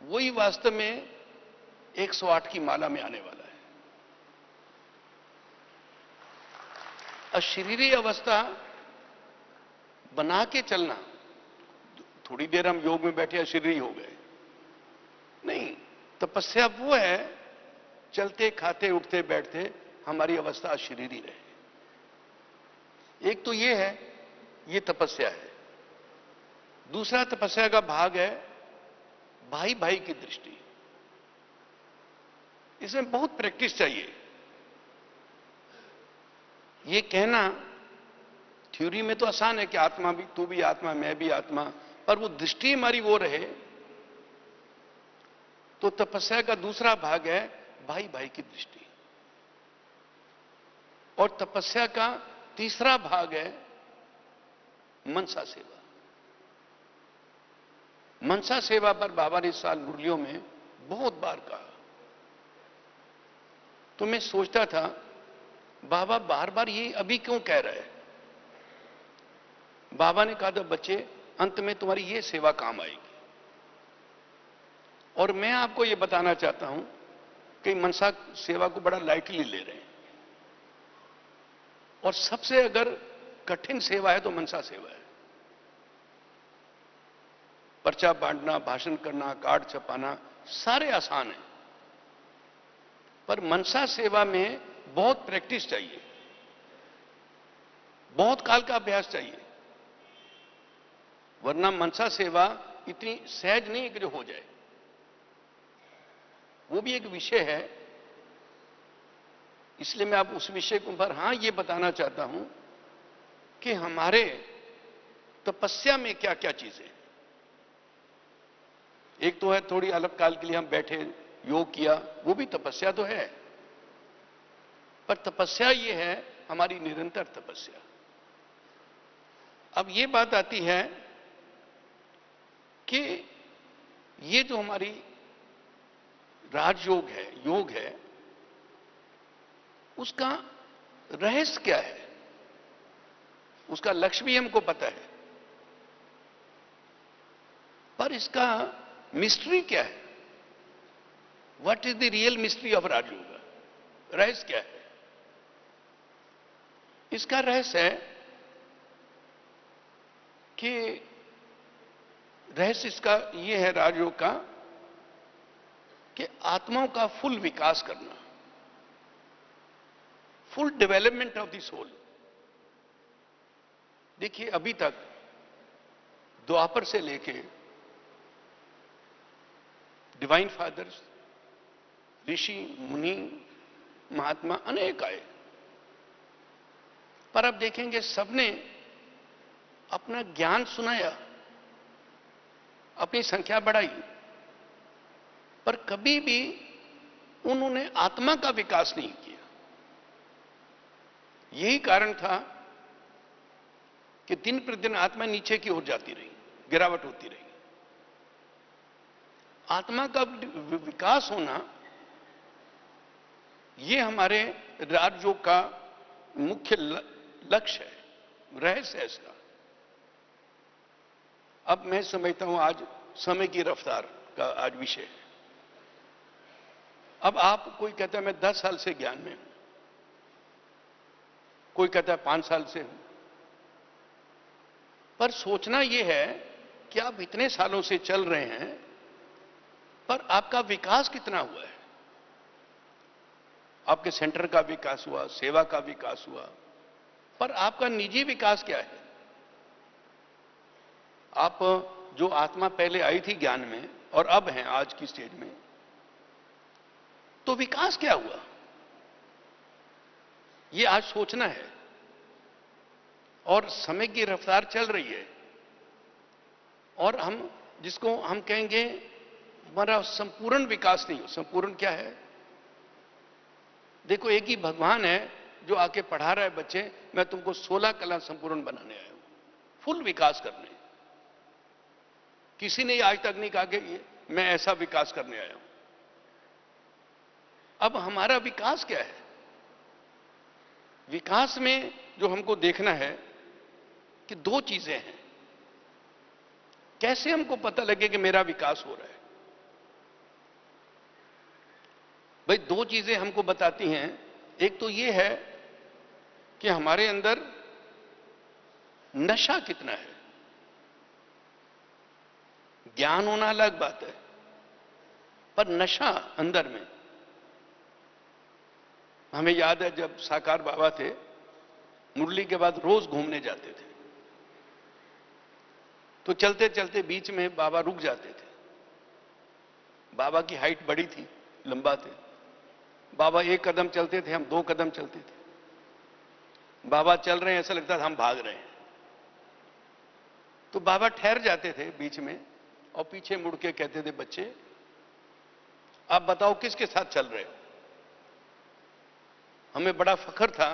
वही वास्तव में 108 की माला में आने वाला है। अशरीरी अवस्था बना के चलना, थोड़ी देर हम योग में बैठे अशरीरी हो गए, नहीं। तपस्या वो है, चलते खाते उठते बैठते हमारी अवस्था अशरीरी रहे। एक तो ये है, ये तपस्या है। दूसरा तपस्या का भाग है भाई भाई की दृष्टि। इसमें बहुत प्रैक्टिस चाहिए। ये कहना थ्योरी में तो आसान है कि आत्मा भी, तू भी आत्मा, मैं भी आत्मा, पर वो दृष्टि हमारी वो रहे। तो तपस्या का दूसरा भाग है भाई भाई की दृष्टि, और तपस्या का तीसरा भाग है मनसा सेवा। मनसा सेवा पर बाबा ने इस साल मुरलियों में बहुत बार कहा। तो मैं सोचता था बाबा बार बार ये अभी क्यों कह रहे हैं। बाबा ने कहा था बच्चे अंत में तुम्हारी ये सेवा काम आएगी। और मैं आपको ये बताना चाहता हूं कि मनसा सेवा को बड़ा लाइटली ले रहे हैं, और सबसे अगर कठिन सेवा है तो मनसा सेवा है। पर्चा बांटना, भाषण करना, कार्ड छपाना सारे आसान हैं, पर मनसा सेवा में बहुत प्रैक्टिस चाहिए, बहुत काल का अभ्यास चाहिए, वरना मनसा सेवा इतनी सहज नहीं कि जो हो जाए। वो भी एक विषय है, इसलिए मैं आप उस विषय को पर हां ये बताना चाहता हूं कि हमारे तपस्या में क्या क्या चीजें। एक तो है थोड़ी अलग काल के लिए हम बैठे योग किया, वो भी तपस्या तो है, पर तपस्या ये है हमारी निरंतर तपस्या। अब ये बात आती है कि ये जो हमारी राजयोग है, योग है, उसका रहस्य क्या है, उसका लक्ष्य भी हमको पता है, पर इसका मिस्ट्री क्या है। What is the real mystery of Rajyoga, रहस्य क्या है। इसका रहस्य है कि रहस्य इसका यह है राजयोग का कि आत्माओं का फुल विकास करना, full development of the soul. देखिए अभी तक द्वापर से लेके डिवाइन फादर्स, ऋषि मुनि, महात्मा अनेक आए, पर अब देखेंगे सबने अपना ज्ञान सुनाया, अपनी संख्या बढ़ाई, पर कभी भी उन्होंने आत्मा का विकास नहीं किया। यही कारण था कि दिन प्रतिदिन आत्मा नीचे की ओर जाती रही, गिरावट होती रही। आत्मा का विकास होना यह हमारे राजयोग का मुख्य लक्ष्य है, रहस्य है इसका। अब मैं समझता हूं आज समय की रफ्तार का आज विषय है। अब आप कोई कहता है मैं 10 साल से ज्ञान में हूं, कोई कहता है 5 साल से हूं, पर सोचना यह है कि आप इतने सालों से चल रहे हैं, पर आपका विकास कितना हुआ है। आपके सेंटर का विकास हुआ, सेवा का विकास हुआ, पर आपका निजी विकास क्या है। आप जो आत्मा पहले आई थी ज्ञान में और अब हैं आज की स्टेज में, तो विकास क्या हुआ, ये आज सोचना है। और समय की रफ्तार चल रही है, और हम जिसको हम कहेंगे हमारा संपूर्ण विकास नहीं हो। संपूर्ण क्या है, देखो एक ही भगवान है जो आके पढ़ा रहा है बच्चे, मैं तुमको 16 कला संपूर्ण बनाने आया हूं, फुल विकास करने। किसी ने आज तक नहीं कहा कि मैं ऐसा विकास करने आया हूं। अब हमारा विकास क्या है। विकास में जो हमको देखना है कि 2 चीजें हैं। कैसे हमको पता लगे कि मेरा विकास हो रहा है। भाई 2 चीजें हमको बताती हैं। एक तो यह है कि हमारे अंदर नशा कितना है। ज्ञान होना अलग बात है, पर नशा अंदर में। हमें याद है जब साकार बाबा थे, मुरली के बाद रोज घूमने जाते थे, तो चलते चलते बीच में बाबा रुक जाते थे। बाबा की हाइट बड़ी थी, लंबा थे। बाबा 1 कदम चलते थे, हम 2 कदम चलते थे। बाबा चल रहे हैं, ऐसा लगता था हम भाग रहे हैं। तो बाबा ठहर जाते थे बीच में और पीछे मुड़ के कहते थे, बच्चे आप बताओ किसके साथ चल रहे हो। हमें बड़ा फख्र था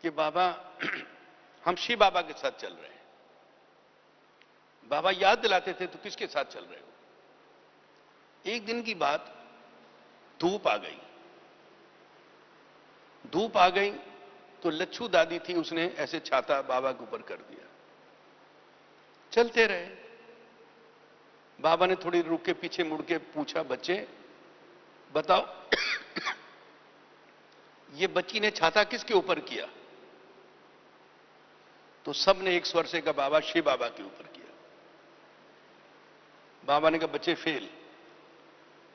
कि बाबा हम शिव बाबा के साथ चल रहे हैं। बाबा याद दिलाते थे, तो किसके साथ चल रहे हो। एक दिन की बात, धूप आ गई। धूप आ गई तो लच्छू दादी थी, उसने ऐसे छाता बाबा के ऊपर कर दिया। चलते रहे। बाबा ने थोड़ी रुक के पीछे मुड़ के पूछा, बच्चे बताओ ये बच्ची ने छाता किसके ऊपर किया। तो सबने एक स्वर से कहा, बाबा शिव बाबा के ऊपर किया। बाबा ने कहा, बच्चे फेल।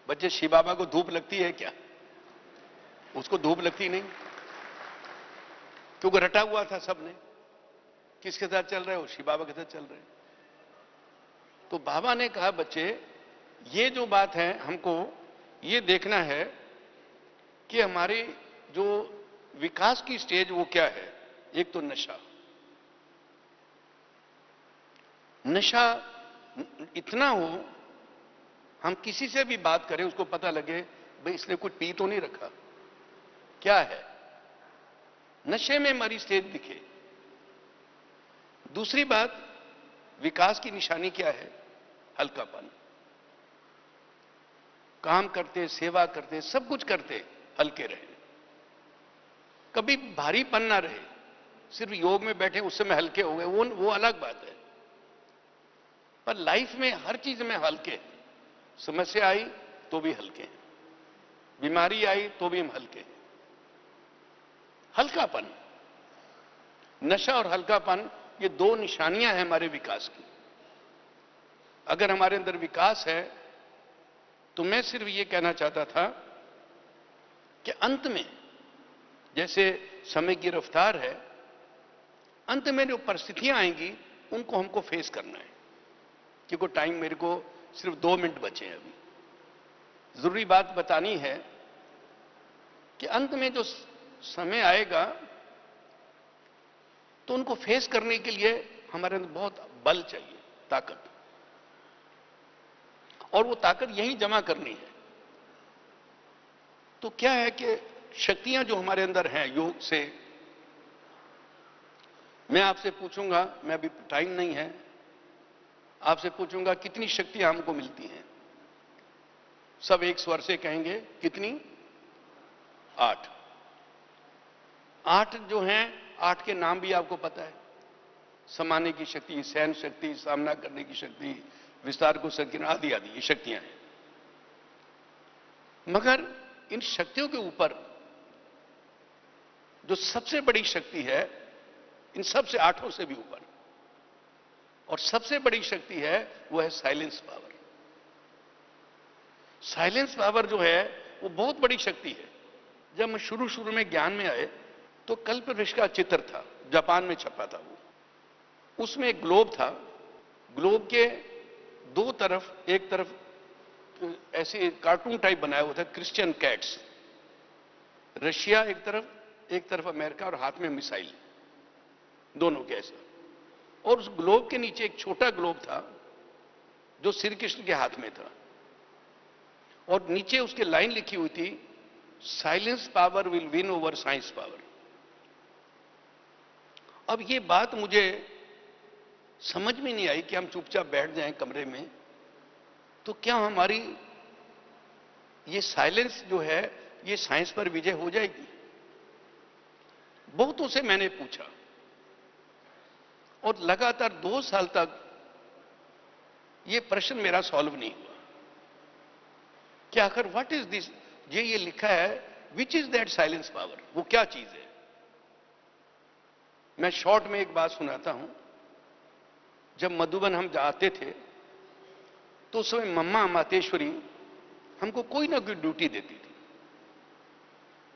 बच्चे शिव बाबा को धूप लगती है क्या? उसको धूप लगती नहीं, क्योंकि रटा हुआ था सबने। किसके साथ चल रहे हो? शिव बाबा के साथ चल रहे हैं। तो बाबा ने कहा, बच्चे ये जो बात है हमको ये देखना है कि हमारे जो विकास की स्टेज वो क्या है। एक तो नशा, नशा इतना हो हम किसी से भी बात करें उसको पता लगे भाई इसने कुछ पी तो नहीं रखा, क्या है। नशे में हमारी स्टेज दिखे। दूसरी बात, विकास की निशानी क्या है? हल्कापन। काम करते, सेवा करते, सब कुछ करते, हल्के रहे। कभी भारीपन ना रहे। सिर्फ योग में बैठे उस समय हल्के हो गए, वो अलग बात है। पर लाइफ में हर चीज में हल्के। समस्या आई तो भी हल्के, बीमारी आई तो भी हम हल्के। हल्कापन, नशा और हल्कापन, ये दो निशानियां हैं हमारे विकास की। अगर हमारे अंदर विकास है तो मैं सिर्फ ये कहना चाहता था कि अंत में जैसे समय की रफ्तार है, अंत में जो परिस्थितियां आएंगी उनको हमको फेस करना है। क्योंकि टाइम मेरे को सिर्फ 2 मिनट बचे हैं अभी। जरूरी बात बतानी है कि अंत में जो समय आएगा तो उनको फेस करने के लिए हमारे अंदर बहुत बल चाहिए, ताकत। और वो ताकत यहीं जमा करनी है। तो क्या है कि शक्तियां जो हमारे अंदर हैं योग से, मैं आपसे पूछूंगा, मैं अभी टाइम नहीं है, आपसे पूछूंगा कितनी शक्तियां हमको मिलती हैं। सब एक स्वर से कहेंगे, कितनी? 8। 8 जो हैं, 8 के नाम भी आपको पता है। समाने की शक्ति, सहन शक्ति, सामना करने की शक्ति, विस्तार को संकीर्ण, आदि आदि ये शक्तियां हैं। मगर इन शक्तियों के ऊपर जो सबसे बड़ी शक्ति है, इन सबसे 8 से भी ऊपर, और सबसे बड़ी शक्ति है वो है साइलेंस पावर। साइलेंस पावर जो है वो बहुत बड़ी शक्ति है। जब हम शुरू में ज्ञान में आए तो कल्पवृक्ष का चित्र था, जापान में छपा था वो। उसमें एक ग्लोब था। ग्लोब के 2 तरफ, एक तरफ ऐसे कार्टून टाइप बनाया हुआ था, क्रिश्चियन कैट्स। रशिया एक तरफ अमेरिका, और हाथ में मिसाइल, दोनों के ऐसा। और उस ग्लोब के नीचे एक छोटा ग्लोब था जो श्री कृष्ण के हाथ में था, और नीचे उसके लाइन लिखी हुई थी, silence power will win over science power. अब ये बात मुझे समझ में नहीं आई कि हम चुपचाप बैठ जाएं कमरे में तो क्या हमारी ये साइलेंस जो है ये साइंस पर विजय हो जाएगी। बहुतों से मैंने पूछा और लगातार 2 साल तक ये प्रश्न मेरा सॉल्व नहीं हुआ कि आखिर व्हाट इज दिस। ये लिखा है, which is that silence power, वो क्या चीज है। मैं शॉर्ट में एक बात सुनाता हूं। जब मधुबन हम जाते थे तो उस समय मम्मा मातेश्वरी हमको कोई ना कोई ड्यूटी देती थी।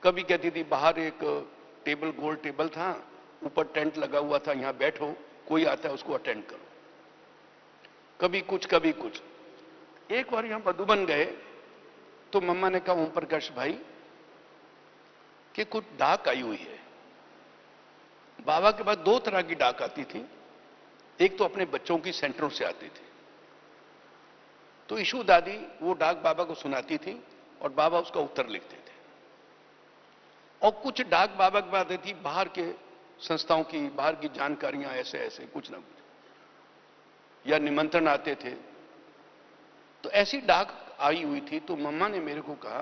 कभी कहती थी बाहर एक टेबल, गोल टेबल था, ऊपर टेंट लगा हुआ था, यहां बैठो, कोई आता है उसको अटेंड करो। कभी कुछ कभी कुछ। एक बार यहां मधुबन गए तो मम्मा ने कहा, ओम प्रकाश भाई कि कुछ डाक आई हुई है। बाबा के पास 2 तरह की डाक आती थी। एक तो अपने बच्चों की सेंटरों से आती थी। तो ईशू दादी वो डाक बाबा को सुनाती थी और बाबा उसका उत्तर लिखते थे। और कुछ डाक बाबा की बातें थी बाहर के संस्थाओं की, बाहर की जानकारियां, ऐसे ऐसे कुछ ना कुछ, या निमंत्रण आते थे। तो ऐसी डाक आई हुई थी। तो मम्मा ने मेरे को कहा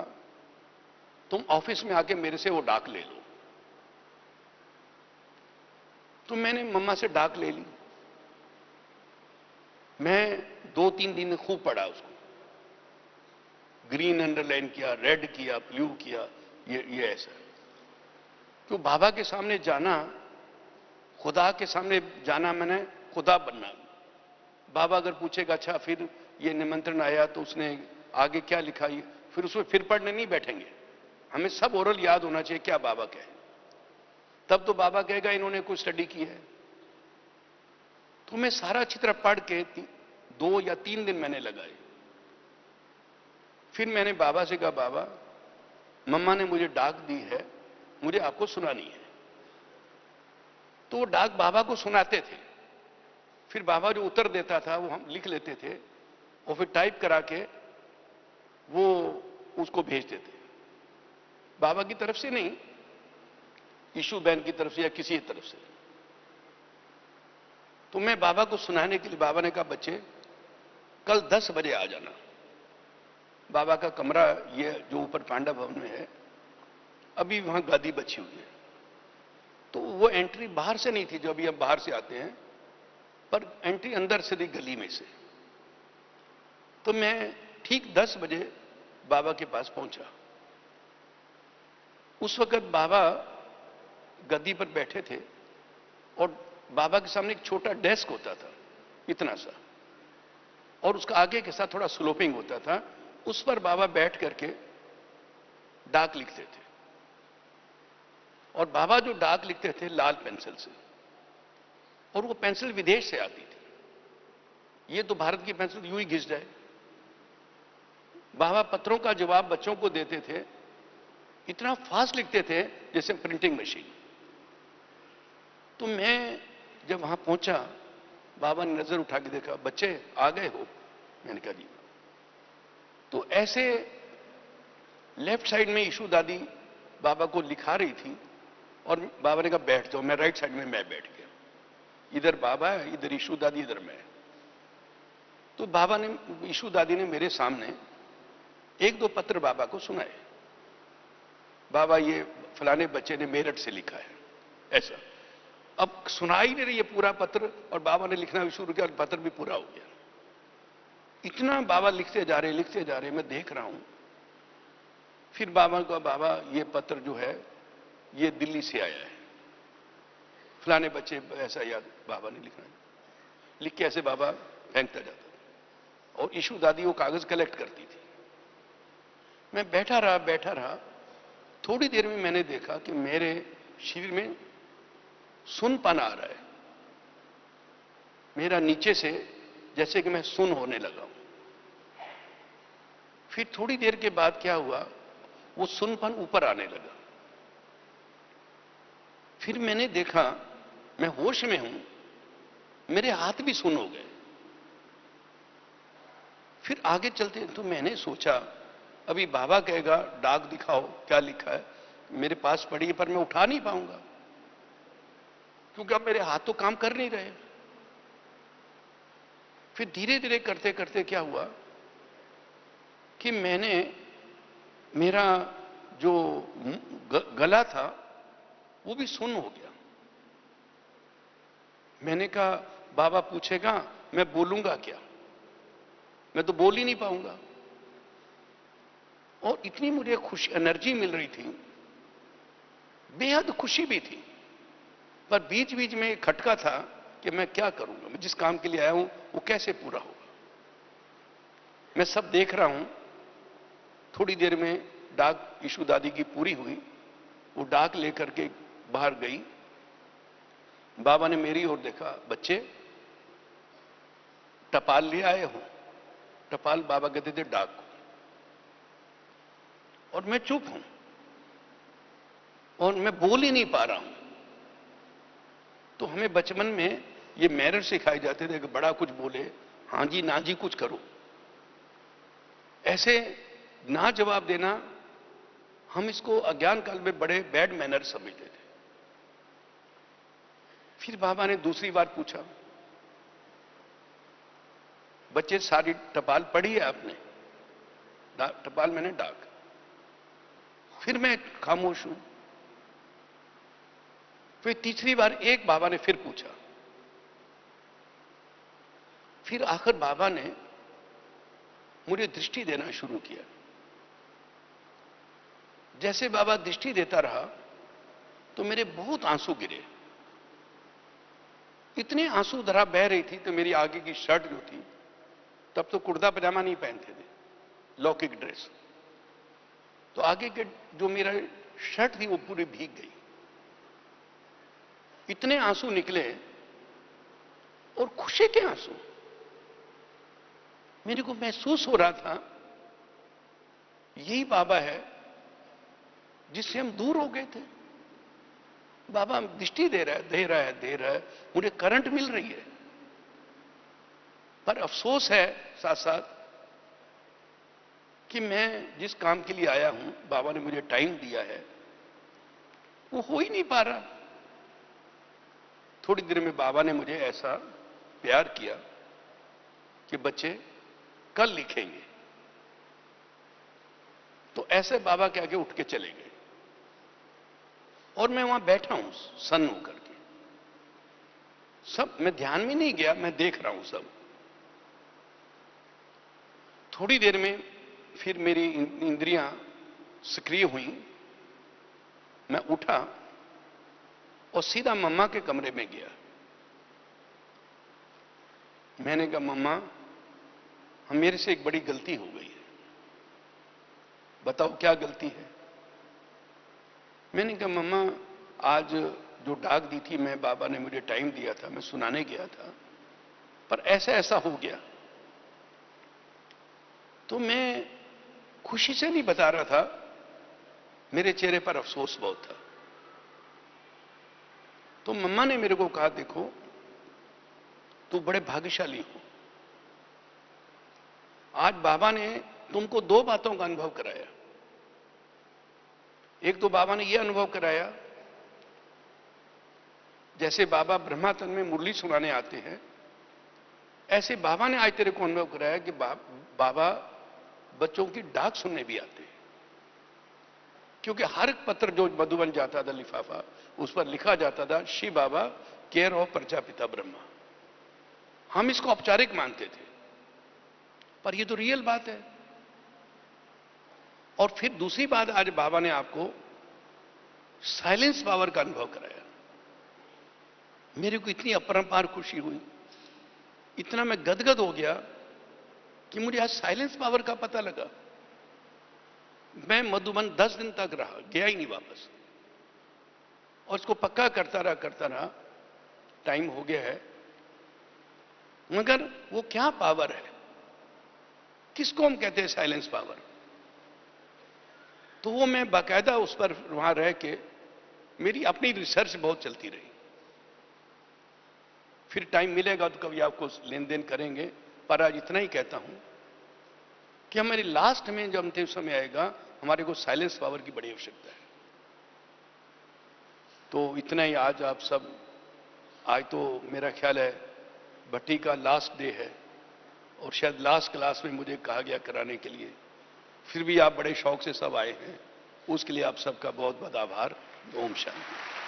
तुम ऑफिस में आके मेरे से वो डाक ले लो। तो मैंने मम्मा से डाक ले ली। मैं 2-3 दिन खूब पढ़ा उसको, ग्रीन अंडरलाइन किया, रेड किया, ब्लू किया, ये ऐसा। तो बाबा के सामने जाना, खुदा के सामने जाना, मैंने खुदा बनना। बाबा अगर पूछेगा अच्छा फिर ये निमंत्रण आया तो उसने आगे क्या लिखा, फिर उसमें फिर पढ़ने नहीं बैठेंगे। हमें सब ओरल याद होना चाहिए क्या बाबा कहे, तब तो बाबा कहेगा इन्होंने कुछ स्टडी की है। तो मैं सारा अच्छी तरह पढ़ के 2 या 3 दिन मैंने लगाए। फिर मैंने बाबा से कहा बाबा मम्मा ने मुझे डाक दी है, मुझे आपको सुनानी है। तो वो डाक बाबा को सुनाते थे। फिर बाबा जो उत्तर देता था वो हम लिख लेते थे और फिर टाइप करा के वो उसको भेजते थे। बाबा की तरफ से नहीं, ईशू बहन की तरफ से या किसी तरफ से। तो मैं बाबा को सुनाने के लिए, बाबा ने कहा बच्चे कल 10 बजे आ जाना। बाबा का कमरा ये जो ऊपर पांडा भवन में है, अभी वहां गादी बची हुई है। तो वो एंट्री बाहर से नहीं थी जो अभी हम बाहर से आते हैं, पर एंट्री अंदर से थी गली में से। तो मैं ठीक 10 बजे बाबा के पास पहुंचा। उस वक्त बाबा गद्दी पर बैठे थे और बाबा के सामने एक छोटा डेस्क होता था इतना सा, और उसका आगे के साथ थोड़ा स्लोपिंग होता था। उस पर बाबा बैठ करके डाक लिखते थे। और बाबा जो डाक लिखते थे लाल पेंसिल से, और वो पेंसिल विदेश से आती थी। ये तो भारत की पेंसिल यूं ही घिस जाए। बाबा पत्रों का जवाब बच्चों को देते थे, इतना फास्ट लिखते थे जैसे प्रिंटिंग मशीन। तो मैं जब वहां पहुंचा, बाबा ने नजर उठा के देखा, बच्चे आ गए हो? मैंने कहा जी। तो ऐसे लेफ्ट साइड में ईशू दादी बाबा को लिखा रही थी और बाबा ने कहा बैठ जाओ। मैं राइट साइड में मैं बैठ गया। इधर बाबा है, इधर ईशू दादी, इधर मैं। तो बाबा ने, ईशू दादी ने मेरे सामने 1-2 पत्र बाबा को सुनाए। बाबा ये फलाने बच्चे ने मेरठ से लिखा है, ऐसा। अब सुनाई नहीं रही है पूरा पत्र, और बाबा ने लिखना भी शुरू किया और पत्र भी पूरा हो गया। इतना बाबा लिखते जा रहे, लिखते जा रहे, मैं देख रहा हूं। फिर बाबा को, बाबा ये पत्र जो है ये दिल्ली से आया है, फलाने बच्चे ऐसा याद बाबा ने लिखा है। लिख के ऐसे बाबा फेंकता जाता था, और ईशू दादी वो कागज कलेक्ट करती थी। मैं बैठा रहा। थोड़ी देर में मैंने देखा कि मेरे शिविर में सुनपन आ रहा है। मेरा नीचे से जैसे कि मैं सुन होने लगा हूं। फिर थोड़ी देर के बाद क्या हुआ, वो सुनपन ऊपर आने लगा। फिर मैंने देखा मैं होश में हूं, मेरे हाथ भी सुन हो गए। फिर आगे चलते तो मैंने सोचा अभी बाबा कहेगा डाक दिखाओ क्या लिखा है, मेरे पास पड़ी है पर मैं उठा नहीं पाऊंगा क्योंकि अब मेरे हाथ तो काम कर नहीं रहे। फिर धीरे धीरे करते करते क्या हुआ कि मैंने, मेरा जो गला था वो भी सुन्न हो गया। मैंने कहा बाबा पूछेगा मैं बोलूंगा क्या, मैं तो बोल ही नहीं पाऊंगा। और इतनी मुझे खुशी, एनर्जी मिल रही थी, बेहद खुशी भी थी, पर बीच बीच में खटका था कि मैं क्या करूंगा, मैं जिस काम के लिए आया हूं वो कैसे पूरा होगा। मैं सब देख रहा हूं। थोड़ी देर में डाक ईशू दादी की पूरी हुई। वो डाक लेकर के बाहर गई। बाबा ने मेरी ओर देखा, बच्चे टपाल ले आए हो? टपाल बाबा कहते थे डाक को। और मैं चुप हूं और मैं बोल ही नहीं पा रहा हूं। तो हमें बचपन में ये मैनर सिखाए जाते थे कि बड़ा कुछ बोले, हाँ जी ना जी कुछ करो। ऐसे ना जवाब देना, हम इसको अज्ञान काल में बड़े बैड मैनर समझते थे। फिर बाबा ने दूसरी बार पूछा, बच्चे सारी टपाल पढ़ी है आपने? टपाल मैंने डाक। फिर मैं खामोश हूं। फिर तीसरी बार एक बाबा ने फिर पूछा। फिर आखिर बाबा ने मुझे दृष्टि देना शुरू किया। जैसे बाबा दृष्टि देता रहा तो मेरे बहुत आंसू गिरे। इतने आंसू धरा बह रही थी तो मेरी आगे की शर्ट जो थी, तब तो कुर्ता पजामा नहीं पहनते थे, लौकिक ड्रेस, तो आगे के जो मेरा शर्ट थी वो पूरी भीग गई। इतने आंसू निकले और खुशी के आंसू। मेरे को महसूस हो रहा था यही बाबा है जिससे हम दूर हो गए थे। बाबा दृष्टि दे रहा है, दे रहा है, दे रहा है, मुझे करंट मिल रही है। पर अफसोस है साथ साथ कि मैं जिस काम के लिए आया हूं, बाबा ने मुझे टाइम दिया है, वो हो ही नहीं पा रहा। थोड़ी देर में बाबा ने मुझे ऐसा प्यार किया कि बच्चे कल लिखेंगे। तो ऐसे बाबा के आगे उठ के चले गए और मैं वहां बैठा हूं सन्न होकर के। सब मैं ध्यान में नहीं गया, मैं देख रहा हूं सब। थोड़ी देर में फिर मेरी इंद्रियां सक्रिय हुई। मैं उठा और सीधा मम्मा के कमरे में गया। मैंने कहा, मम्मा मेरे से एक बड़ी गलती हो गई है, बताओ क्या गलती है? मैंने कहा, मम्मा आज जो डाक दी थी मैं, बाबा ने मुझे टाइम दिया था, मैं सुनाने गया था, पर ऐसा ऐसा हो गया। तो मैं खुशी से नहीं बता रहा था, मेरे चेहरे पर अफसोस बहुत था। तो मम्मा ने मेरे को कहा, देखो तू बड़े भाग्यशाली हो, आज बाबा ने तुमको दो बातों का अनुभव कराया। एक तो बाबा ने यह अनुभव कराया, जैसे बाबा ब्रह्मातन में मुरली सुनाने आते हैं, ऐसे बाबा ने आज तेरे को अनुभव कराया कि बाबा बच्चों की डाक सुनने भी आते हैं। क्योंकि हर एक पत्र जो मधुबन जाता था, लिफाफा, उस पर लिखा जाता था, श्री बाबा केयर ऑफ प्रजापिता ब्रह्मा। हम इसको औपचारिक मानते थे, पर ये तो रियल बात है। और फिर दूसरी बात, आज बाबा ने आपको साइलेंस पावर का अनुभव कराया। मेरे को इतनी अपरंपार खुशी हुई, इतना मैं गदगद हो गया कि मुझे आज साइलेंस पावर का पता लगा। मैं मधुबन 10 दिन तक रहा, गया ही नहीं वापस, और इसको पक्का करता रहा। टाइम हो गया है, मगर वो क्या पावर है, किसको हम कहते हैं साइलेंस पावर? तो वो मैं बाकायदा उस पर वहां रह के मेरी अपनी रिसर्च बहुत चलती रही। फिर टाइम मिलेगा तो कभी आपको लेन देन करेंगे, पर आज इतना ही कहता हूं कि हमारी लास्ट में जब अंतिम समय आएगा, हमारे को साइलेंस पावर की बड़ी आवश्यकता है। तो इतना ही आज आप सब, आज तो मेरा ख्याल है भट्टी का लास्ट डे है, और शायद लास्ट क्लास में मुझे कहा गया कराने के लिए, फिर भी आप बड़े शौक से सब आए हैं, उसके लिए आप सबका बहुत बहुत आभार। ओम शांति।